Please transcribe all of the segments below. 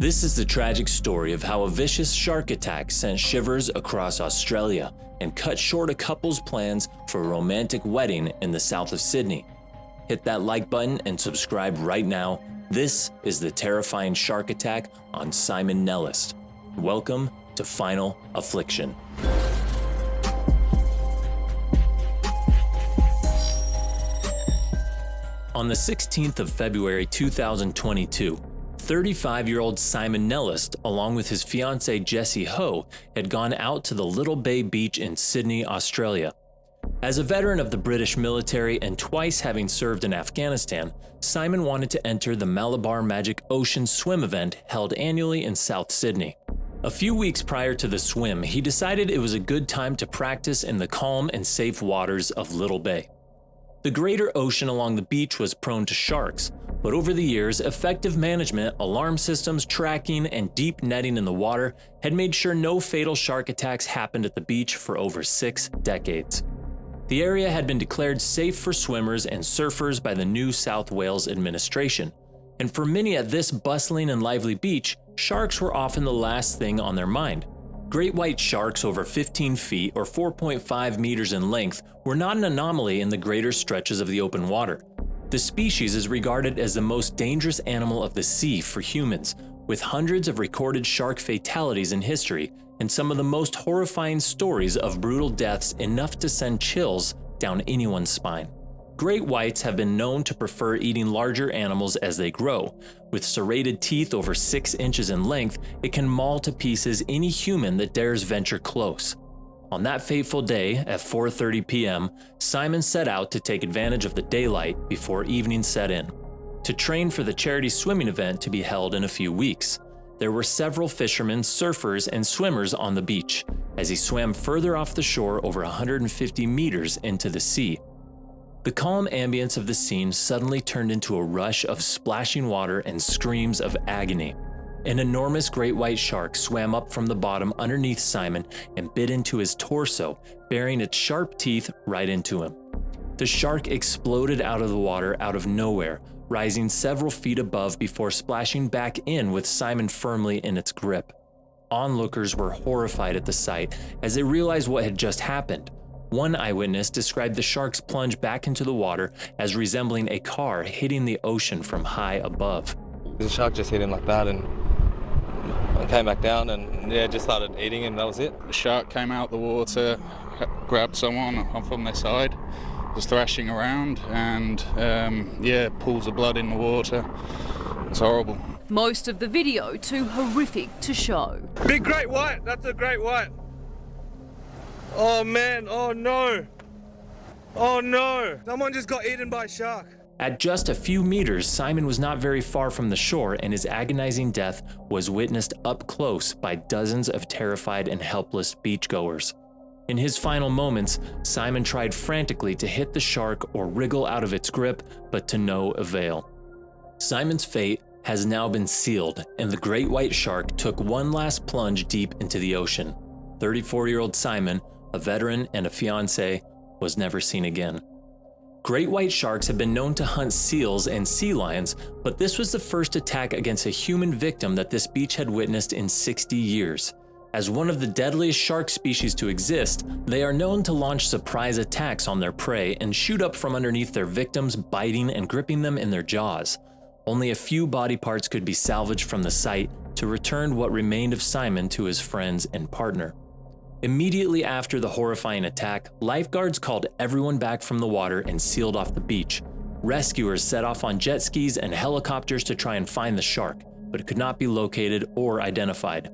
This is the tragic story of how a vicious shark attack sent shivers across Australia and cut short a couple's plans for a romantic wedding in the south of Sydney. Hit that like button and subscribe right now. This is the terrifying shark attack on Simon Nellist. Welcome to Final Affliction. On the 16th of February 2022, 35-year-old Simon Nellist, along with his fiancée Jessie Ho, had gone out to the Little Bay Beach in Sydney, Australia. As a veteran of the British military and twice having served in Afghanistan, Simon wanted to enter the Malabar Magic Ocean swim event held annually in South Sydney. A few weeks prior to the swim, he decided it was a good time to practice in the calm and safe waters of Little Bay. The greater ocean along the beach was prone to sharks, but over the years, effective management, alarm systems, tracking, and deep netting in the water had made sure no fatal shark attacks happened at the beach for over 6 decades. The area had been declared safe for swimmers and surfers by the New South Wales administration, and for many at this bustling and lively beach, sharks were often the last thing on their mind. Great white sharks over 15 feet or 4.5 meters in length were not an anomaly in the greater stretches of the open water. The species is regarded as the most dangerous animal of the sea for humans, with hundreds of recorded shark fatalities in history and some of the most horrifying stories of brutal deaths enough to send chills down anyone's spine. Great whites have been known to prefer eating larger animals as they grow. With serrated teeth over 6 inches in length, it can maul to pieces any human that dares venture close. On that fateful day at 4:30 p.m., Simon set out to take advantage of the daylight before evening set in, to train for the charity swimming event to be held in a few weeks. There were several fishermen, surfers, and swimmers on the beach as he swam further off the shore over 150 meters into the sea. The calm ambience of the scene suddenly turned into a rush of splashing water and screams of agony. An enormous great white shark swam up from the bottom underneath Simon and bit into his torso, burying its sharp teeth right into him. The shark exploded out of the water out of nowhere, rising several feet above before splashing back in with Simon firmly in its grip. Onlookers were horrified at the sight as they realized what had just happened. One eyewitness described the shark's plunge back into the water as resembling a car hitting the ocean from high above. The shark just hit him like that and came back down and just started eating him. That was it. The shark came out the water, grabbed someone from their side, was thrashing around and pools of blood in the water. It's horrible. Most of the video too horrific to show. Big great white, that's a great white. Oh man, oh no. Oh no, someone just got eaten by a shark. At just a few meters, Simon was not very far from the shore, and his agonizing death was witnessed up close by dozens of terrified and helpless beachgoers. In his final moments, Simon tried frantically to hit the shark or wriggle out of its grip, but to no avail. Simon's fate has now been sealed, and the great white shark took one last plunge deep into the ocean. 34-year-old Simon, a veteran and a fiancé, was never seen again. Great white sharks have been known to hunt seals and sea lions, but this was the first attack against a human victim that this beach had witnessed in 60 years. As one of the deadliest shark species to exist, they are known to launch surprise attacks on their prey and shoot up from underneath their victims, biting and gripping them in their jaws. Only a few body parts could be salvaged from the site to return what remained of Simon to his friends and partner. Immediately after the horrifying attack, lifeguards called everyone back from the water and sealed off the beach. Rescuers set off on jet skis and helicopters to try and find the shark, but it could not be located or identified.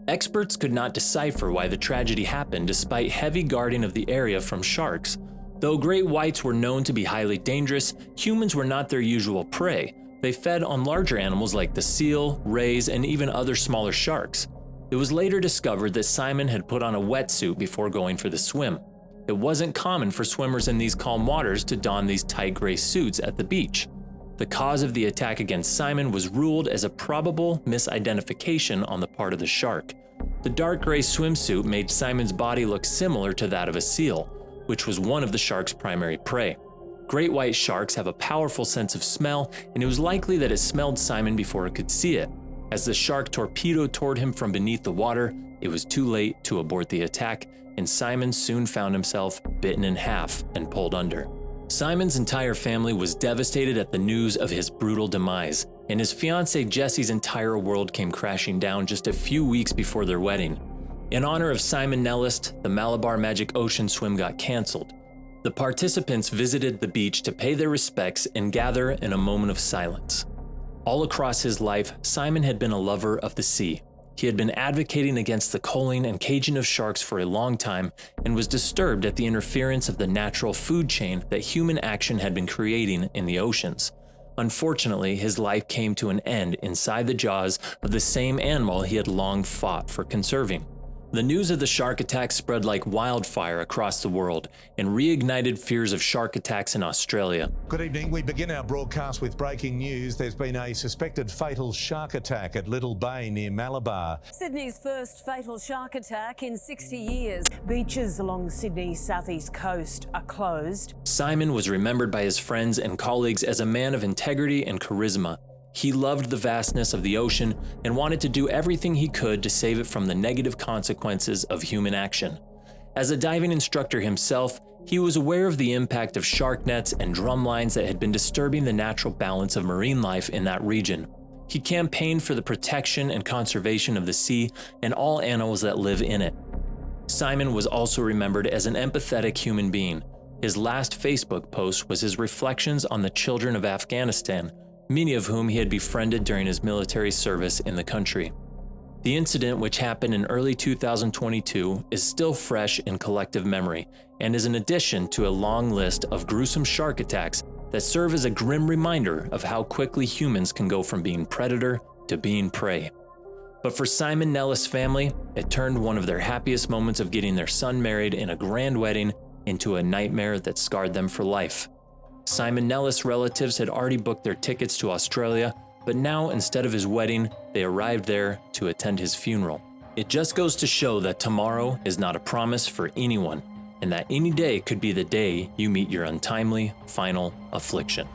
Experts could not decipher why the tragedy happened despite heavy guarding of the area from sharks. Though great whites were known to be highly dangerous, humans were not their usual prey. They fed on larger animals like the seal, rays, and even other smaller sharks. It was later discovered that Simon had put on a wetsuit before going for the swim. It wasn't common for swimmers in these calm waters to don these tight gray suits at the beach. The cause of the attack against Simon was ruled as a probable misidentification on the part of the shark. The dark gray swimsuit made Simon's body look similar to that of a seal, which was one of the shark's primary prey. Great white sharks have a powerful sense of smell, and it was likely that it smelled Simon before it could see it. As the shark torpedoed toward him from beneath the water, it was too late to abort the attack, and Simon soon found himself bitten in half and pulled under. Simon's entire family was devastated at the news of his brutal demise, and his fiancée Jessie's entire world came crashing down just a few weeks before their wedding. In honor of Simon Nellist, the Malabar Magic Ocean Swim got canceled. The participants visited the beach to pay their respects and gather in a moment of silence. All across his life, Simon had been a lover of the sea. He had been advocating against the culling and caging of sharks for a long time and was disturbed at the interference of the natural food chain that human action had been creating in the oceans. Unfortunately, his life came to an end inside the jaws of the same animal he had long fought for conserving. The news of the shark attack spread like wildfire across the world and reignited fears of shark attacks in Australia. Good evening. We begin our broadcast with breaking news. There's been a suspected fatal shark attack at Little Bay near Malabar. Sydney's first fatal shark attack in 60 years. Beaches along Sydney's southeast coast are closed. Simon was remembered by his friends and colleagues as a man of integrity and charisma. He loved the vastness of the ocean and wanted to do everything he could to save it from the negative consequences of human action. As a diving instructor himself, he was aware of the impact of shark nets and drum lines that had been disturbing the natural balance of marine life in that region. He campaigned for the protection and conservation of the sea and all animals that live in it. Simon was also remembered as an empathetic human being. His last Facebook post was his reflections on the children of Afghanistan, many of whom he had befriended during his military service in the country. The incident, which happened in early 2022, is still fresh in collective memory and is an addition to a long list of gruesome shark attacks that serve as a grim reminder of how quickly humans can go from being predator to being prey. But for Simon Nellis' family, it turned one of their happiest moments of getting their son married in a grand wedding into a nightmare that scarred them for life. Simon Nellis' relatives had already booked their tickets to Australia, but now instead of his wedding, they arrived there to attend his funeral. It just goes to show that tomorrow is not a promise for anyone, and that any day could be the day you meet your untimely, final affliction.